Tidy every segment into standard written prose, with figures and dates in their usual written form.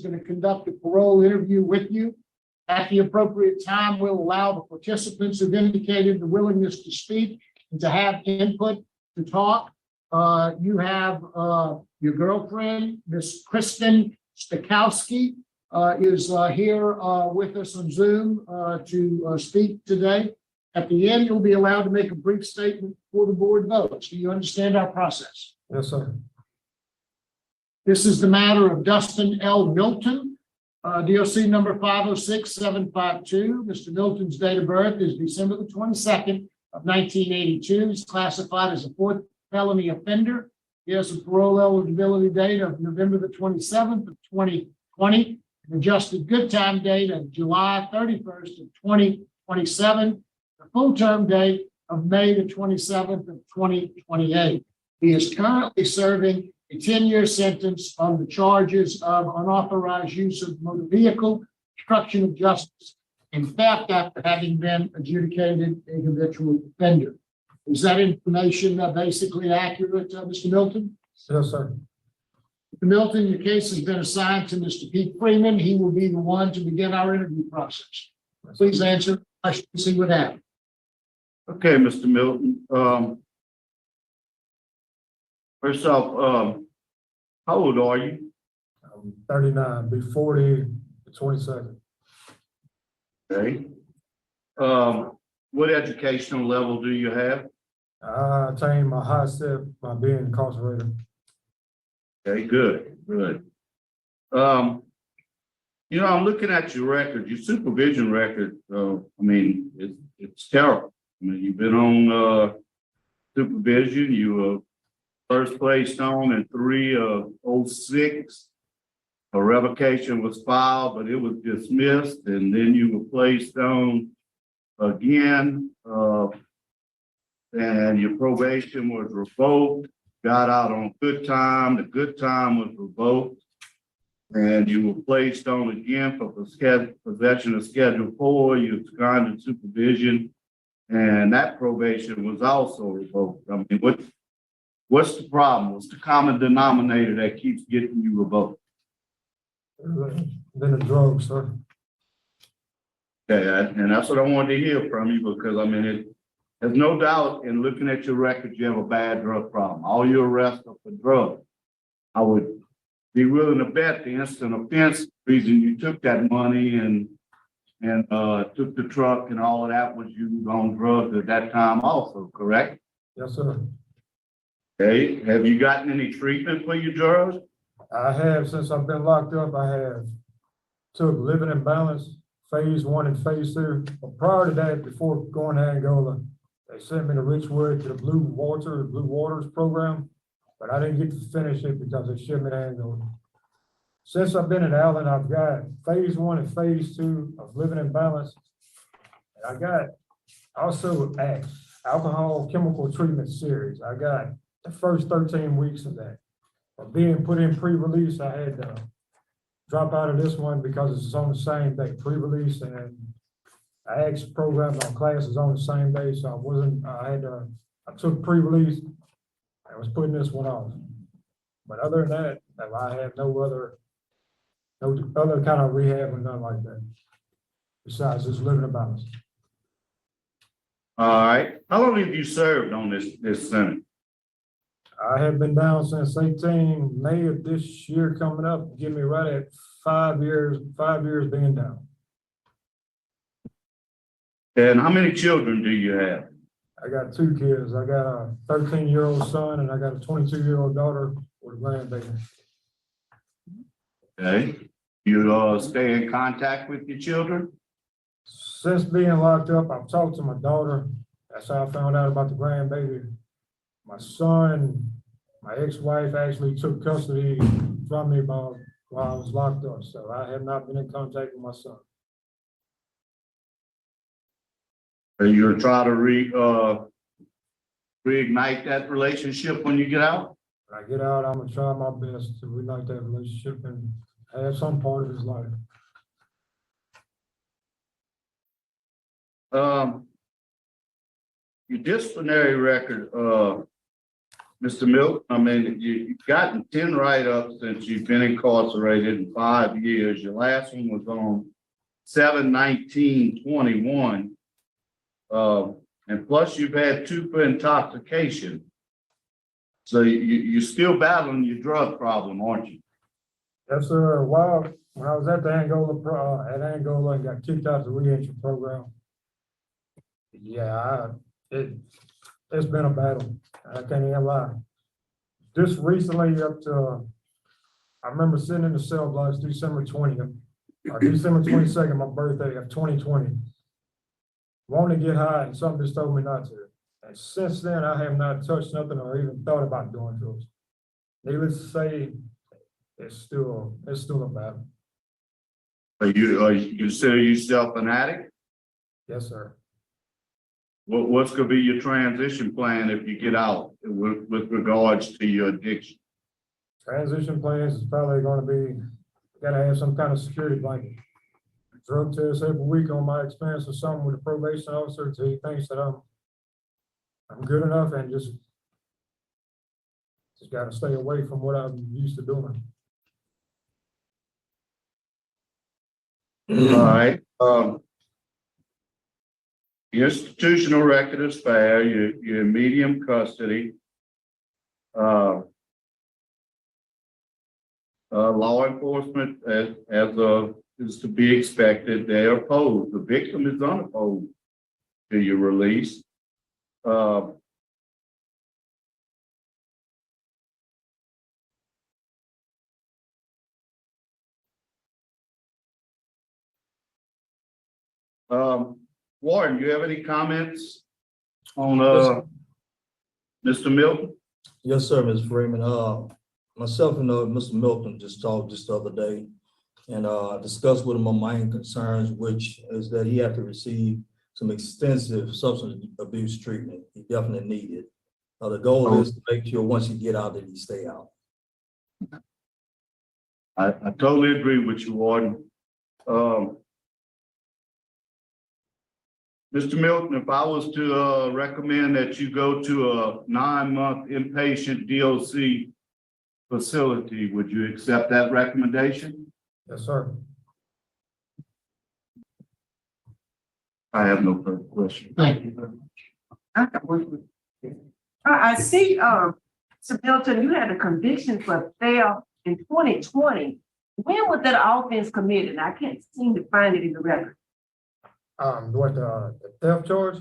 going to conduct a parole interview with you. At the appropriate time, we'll allow the participants who've indicated the willingness to speak and to have input to talk. You have your girlfriend, Miss Kristen Stakowski, is here with us on Zoom to speak today. At the end, you'll be allowed to make a brief statement before the board votes. Do you understand our process? Yes, sir. This is the matter of Dustin L. Milton, DOC number 506752. Mr. Milton's date of birth is December the 22nd of 1982. He's classified as a fourth felony offender. He has a parole eligibility date of November the 27th of 2020, an adjusted good time date of July 31st of 2027, the full term date of May the 27th of 2028. He is currently serving a 10-year sentence on the charges of unauthorized use of motor vehicle, obstruction of justice, and theft after having been adjudicated a habitual offender. Is that information basically accurate, Mr. Milton? Yes, sir. Mr. Milton, your case has been assigned to Mr. Pete Freeman. He will be the one to begin our interview process. Please answer the questions he would have. Okay, Mr. Milton. First off, how old are you? I'm 39, be 40 the 22nd. Okay. What educational level do you have? I attained my high step by being incarcerated. Okay, good. You know, I'm looking at your record, your supervision record. I mean, it's terrible. I mean, you've been on supervision. You were first placed on in 3/06. A revocation was filed, but it was dismissed, and then you were placed on again, and your probation was revoked. Got out on good time. The good time was revoked, and you were placed on again for possession of Schedule 4. You absconded supervision, and that probation was also revoked. I mean, what's the problem? What's the common denominator that keeps getting you revoked? Been a drug, sir. Okay, and that's what I wanted to hear from you, because I mean, there's no doubt in looking at your record, you have a bad drug problem. All your arrests are for drugs. I would be willing to bet the instant offense reason you took that money and took the truck and all of that was you on drugs at that time also, correct? Yes, sir. Okay, have you gotten any treatment for your drugs? I have, since I've been locked up, I have took Living in Balance, phase 1 and phase 2. But prior to that, before going to Angola, they sent me to Richwood to the Blue Waters program, but I didn't get to finish it because they sent me to Angola. Since I've been in Allen, I've got phase 1 and phase 2 of Living in Balance. And I got also ACTS, Alcohol Chemical Treatment Series. I got the first 13 weeks of that. But being put in pre-release, I had to drop out of this one because it's on the same day, pre-release and I asked programs on classes on the same day, so I took pre-release and was putting this one off. But other than that, I have no other kind of rehab or nothing like that. Besides just Living in Balance. All right. How long have you served on this sentence? I have been down since May of this year coming up, give me right at 5 years being down. And how many children do you have? I got 2 kids. I got a 13-year-old son and I got a 22-year-old daughter with a grandbaby. Okay. You stay in contact with your children? Since being locked up, I've talked to my daughter. That's how I found out about the grandbaby. My son, my ex-wife actually took custody from me while I was locked up. So I have not been in contact with my son. Are you gonna try to reignite that relationship when you get out? When I get out, I'm gonna try my best to reignite that relationship and have some part of his life. Your disciplinary record, Mr. Milton, I mean, you've gotten 10 write-ups since you've been incarcerated in 5 years. Your last one was on 7/19/21. And plus you've had 2 for intoxication. So you're still battling your drug problem, aren't you? Yes, sir. Well, when I was at the Angola, and got kicked out of the reentry program. Yeah, it's been a battle. I can't even lie. Just recently I remember sitting in the cell blocks December 20th, or December 22nd, my birthday of 2020. Wanting to get high and something just told me not to. And since then, I have not touched nothing or even thought about doing drugs. Needless to say, it's still a battle. Are you consider yourself an addict? Yes, sir. What's gonna be your transition plan if you get out with regards to your addiction? Transition plans is probably gonna be, gotta have some kind of security blanket. Drug test every week on my expense or something with a probation officer till he thinks that I'm good enough, and just gotta stay away from what I'm used to doing. All right, your institutional record is fair, you're in medium custody. Law enforcement, as is to be expected, they are opposed. The victim is unopposed to your release. Warren, do you have any comments on Mr. Milton? Yes, sir, Ms. Freeman. Myself and Mr. Milton just talked just the other day and discussed with him on my concerns, which is that he had to receive some extensive substance abuse treatment. He definitely needed it. The goal is to make sure once you get out that you stay out. I totally agree with you, Warden. Mr. Milton, if I was to recommend that you go to a 9-month inpatient DOC facility, would you accept that recommendation? Yes, sir. I have no further questions. Thank you very much. I see, Mr. Milton, you had a conviction for theft in 2020. When was that offense committed? I can't seem to find it in the record. What the theft charge?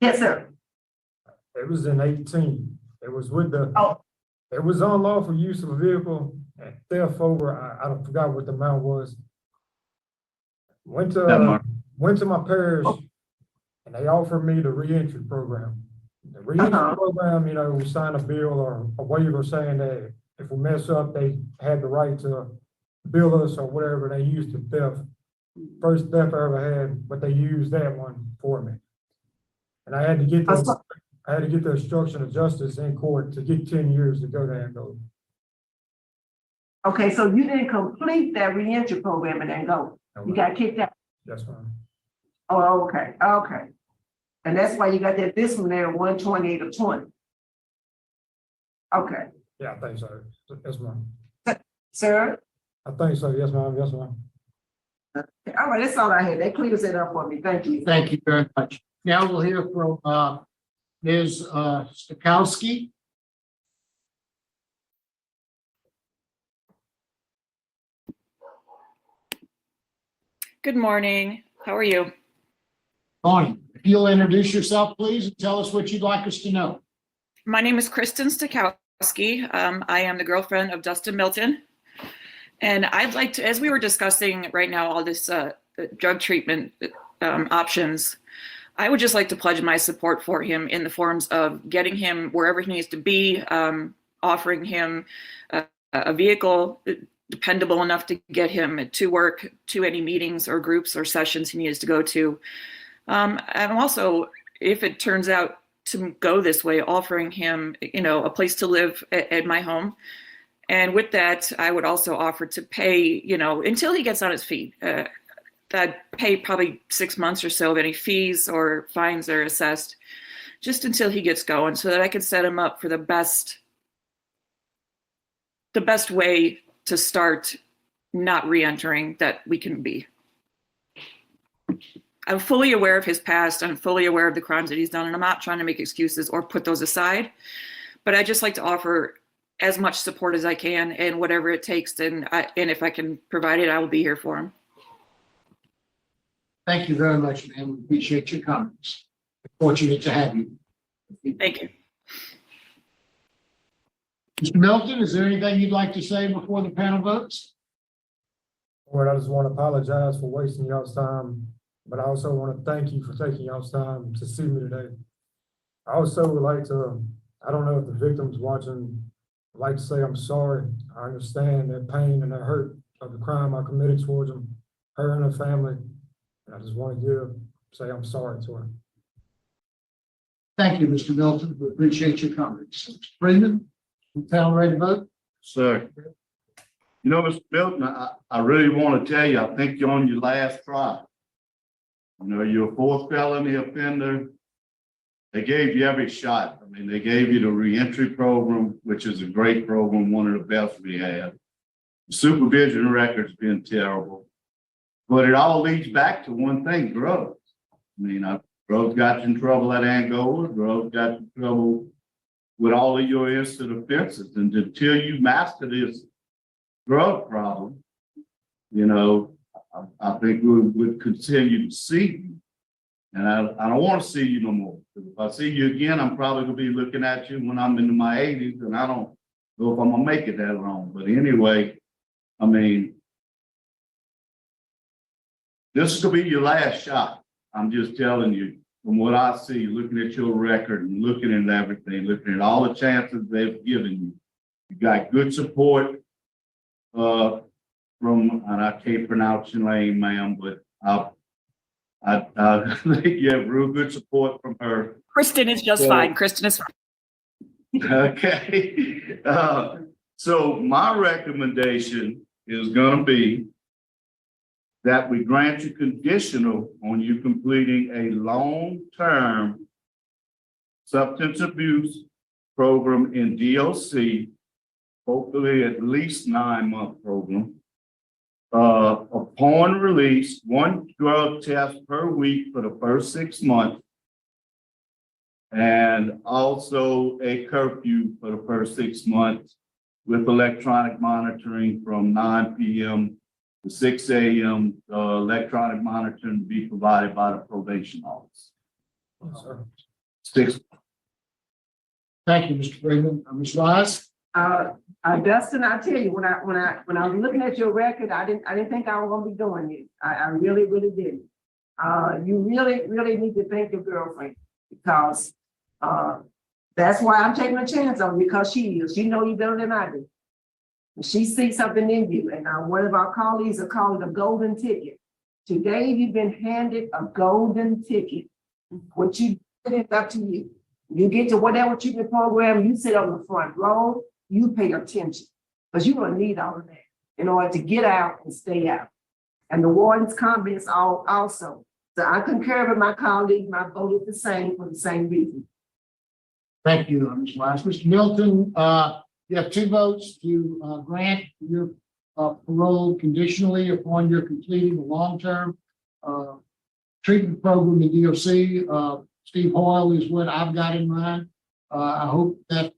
Yes, sir. It was in 18. It was with the. Oh. It was unlawful use of a vehicle and theft over. I forgot what the amount was. Went to my parish, and they offered me the reentry program. The reentry program, you know, we signed a bill or a waiver saying that if we mess up, they had the right to bill us or whatever. They used the theft. First theft I ever had, but they used that one for me. And I had to get the obstruction of justice in court to get 10 years to go to Angola. Okay, so you didn't complete that reentry program and then go. You got kicked out. That's fine. Oh, okay, okay. And that's why you got that this one there, 128 or 20. Okay, Yeah, I think so. Yes, ma'am. sir. I think so. Yes, ma'am. Yes, ma'am. All right, that's all I had. That clears it up for me. Thank you. Thank you very much. Now we'll hear from Ms. Stokowski. Good morning. How are you? Bonnie, if you'll introduce yourself, please, and tell us what you'd like us to know. My name is Kristen Stokowski. I am the girlfriend of Dustin Milton. And I'd like to, as we were discussing right now, all this drug treatment options, I would just like to pledge my support for him in the forms of getting him wherever he needs to be, offering him a vehicle dependable enough to get him to work, to any meetings or groups or sessions he needs to go to. And also, if it turns out to go this way, offering him, you know, a place to live at my home. And with that, I would also offer to pay, you know, until he gets on his feet. I'd pay probably 6 months or so of any fees or fines that are assessed, just until he gets going, so that I could set him up for the best the best way to start not re-entering that we can be. I'm fully aware of his past. I'm fully aware of the crimes that he's done, and I'm not trying to make excuses or put those aside. But I just like to offer as much support as I can and whatever it takes. And if I can provide it, I will be here for him. Thank you very much, ma'am. We appreciate your comments. Fortunate to have you. Thank you. Mr. Milton, is there anything you'd like to say before the panel votes? Lord, I just want to apologize for wasting y'all's time, but I also want to thank you for taking y'all's time to see me today. I also would like to, I don't know if the victims watching would like to say I'm sorry. I understand their pain and their hurt of the crime I committed towards them, her and her family. And I just want to say I'm sorry to her. Thank you, Mr. Milton. We appreciate your comments. Mr. Freeman, the panel ready to vote? Sir. You know, Mr. Milton, I really want to tell you, I think you're on your last try. You know, you're a fourth felony offender. They gave you every shot. I mean, they gave you the reentry program, which is a great program, one of the best we have. The supervision record's been terrible. But it all leads back to one thing, drugs. I mean, drugs got you in trouble at Angola, drugs got you in trouble with all of your instant offenses. And until you master this drug problem, you know, I think we would continue to see you. And I don't want to see you no more. Because if I see you again, I'm probably going to be looking at you when I'm into my 80s, and I don't know if I'm going to make it that long. But anyway, I mean, this is going to be your last shot. I'm just telling you, from what I see, looking at your record and looking at everything, looking at all the chances they've given you, you got good support from, and I can't pronounce your name, ma'am, but I think you have real good support from her. Kristen is just fine. Kristen is fine. Okay. So my recommendation is going to be that we grant you conditional on you completing a long-term substance abuse program in DOC, hopefully at least 9-month program. Upon release, 1 drug test per week for the first 6 months, and also a curfew for the first 6 months with electronic monitoring from 9 p.m. to 6 a.m. Electronic monitoring to be provided by the probation office. Sir. 6. Thank you, Mr. Freeman. Ms. Wise? Dustin, I tell you, when I was looking at your record, I didn't think I was gonna be doing it. I really, really didn't. You really need to thank your girlfriend, because that's why I'm taking a chance on you, because she knows you better than I do. She sees something in you, and one of our colleagues are calling it a golden ticket. Today, you've been handed a golden ticket. What you did is up to you. You get to whatever treatment program, you sit on the front row, you pay attention, because you're gonna need all of that in order to get out and stay out. And the warden's comments also. So I concur with my colleague, my vote is the same for the same reason. Thank you, Ms. Wise. Mr. Milton, you have 2 votes to grant your parole conditionally upon your completing a long-term treatment program in DOC. Steve Hoyle is what I've got in mind. I hope that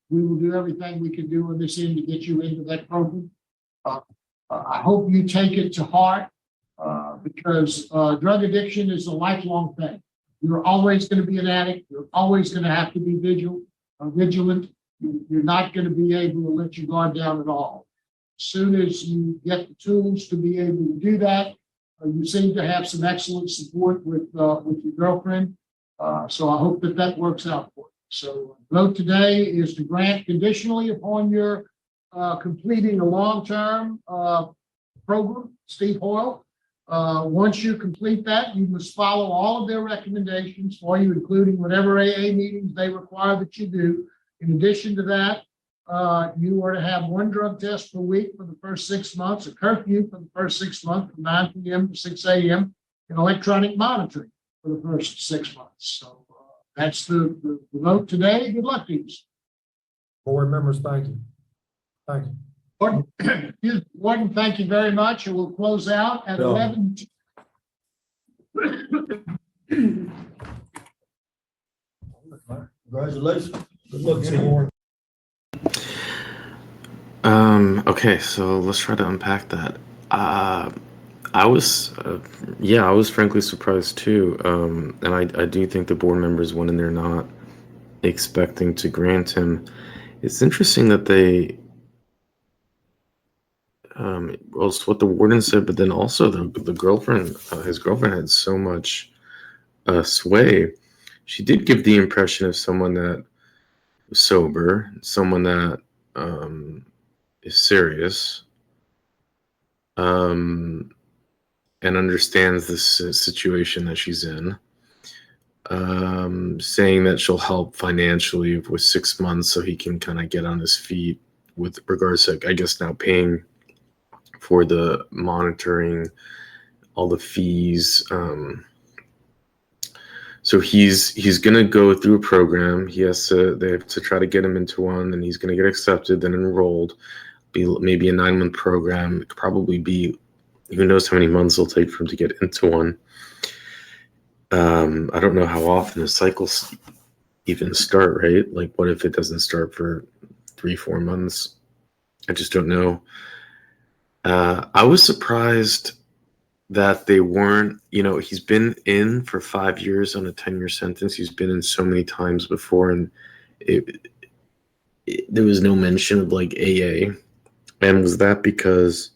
we will do everything we can do on this end to get you into that program. I hope you take it to heart because drug addiction is a lifelong thing. You're always going to be an addict. You're always going to have to be vigilant. You're not going to be able to let your guard down at all. As soon as you get the tools to be able to do that, you seem to have some excellent support with your girlfriend. So I hope that works out for you. So vote today is to grant conditionally upon your completing a long-term program, Steve Hoyle. Once you complete that, you must follow all of their recommendations for you, including whatever AA meetings they require that you do. In addition to that, you are to have 1 drug test per week for the first 6 months, a curfew for the first 6 months from 9 p.m. to 6 a.m., and electronic monitoring for the first 6 months. So that's the vote today. Good luck to you. Board members, thank you. Thank you. Warden, thank you very much, and we'll close out at Yeah. 11. Congratulations. Good luck to you. Warren. Okay, so let's try to unpack that. I was, I was frankly surprised too. And I do think the board members went in there not expecting to grant him. It's interesting that they, well, it's what the warden said, but then also the girlfriend, his girlfriend had so much sway. She did give the impression of someone that was sober, someone that is serious, and understands this situation that she's in. Saying that she'll help financially with 6 months so he can kind of get on his feet with regards to, I guess, now paying for the monitoring, all the fees. So he's gonna go through a program. They have to try to get him into one, and he's gonna get accepted, then enrolled. Be maybe a 9-month program. It could probably be, who knows how many months it'll take for him to get into one. I don't know how often the cycles even start, right? Like, what if it doesn't start for 3-4 months? I just don't know. I was surprised that they weren't, he's been in for 5 years on a 10-year sentence. He's been in so many times before, and there was no mention of like AA. And was that because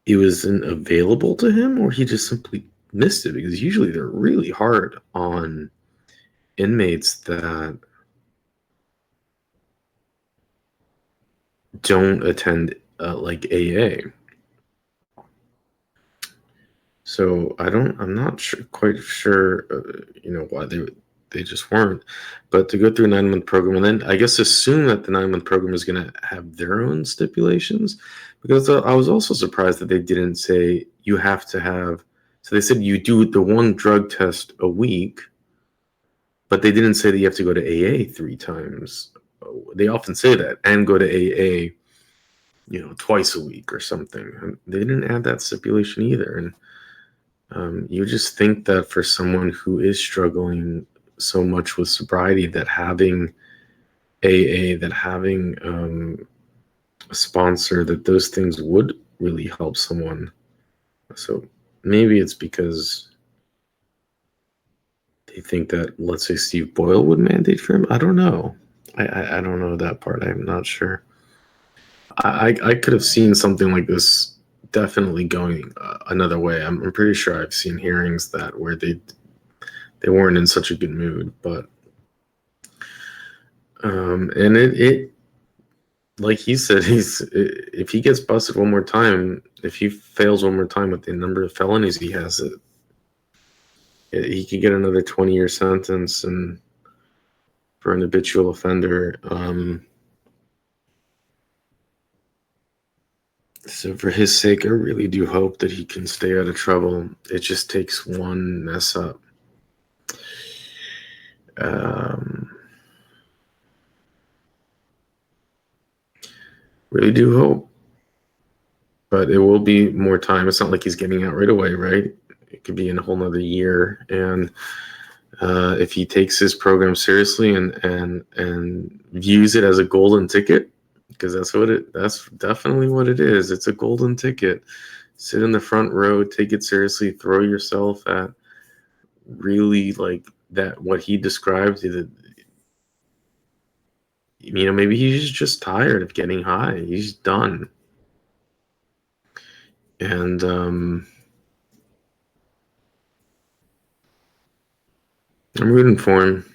it wasn't available to him, or he just simply missed it? Because usually they're really hard on inmates that don't attend like AA. So I'm not quite sure, why they just weren't. But to go through a 9-month program, and then I guess assume that the 9-month program is going to have their own stipulations, because I was also surprised that they didn't say you have to have. So they said you do the one drug test a week, but they didn't say that you have to go to AA 3 times. They often say that, and go to AA, twice a week or something. And they didn't add that stipulation either. And you just think that for someone who is struggling so much with sobriety, that having AA, that having a sponsor, that those things would really help someone. So maybe it's because they think that, let's say, Steve Boyle would mandate for him. I don't know. I don't know that part. I'm not sure. I could have seen something like this definitely going another way. I'm pretty sure I've seen hearings where they weren't in such a good mood, but and it like he said, if he gets busted one more time, if he fails one more time with the number of felonies he has, he could get another 20-year sentence, and for an habitual offender. So for his sake, I really do hope that he can stay out of trouble. It just takes one mess up. Really do hope. But it will be more time. It's not like he's getting out right away, right? It could be in a whole nother year. And if he takes his program seriously and views it as a golden ticket, because that's definitely what it is. It's a golden ticket. Sit in the front row, take it seriously, throw yourself at really like that, what he described. Maybe he's just tired of getting high. He's done. And I'm rooting for him.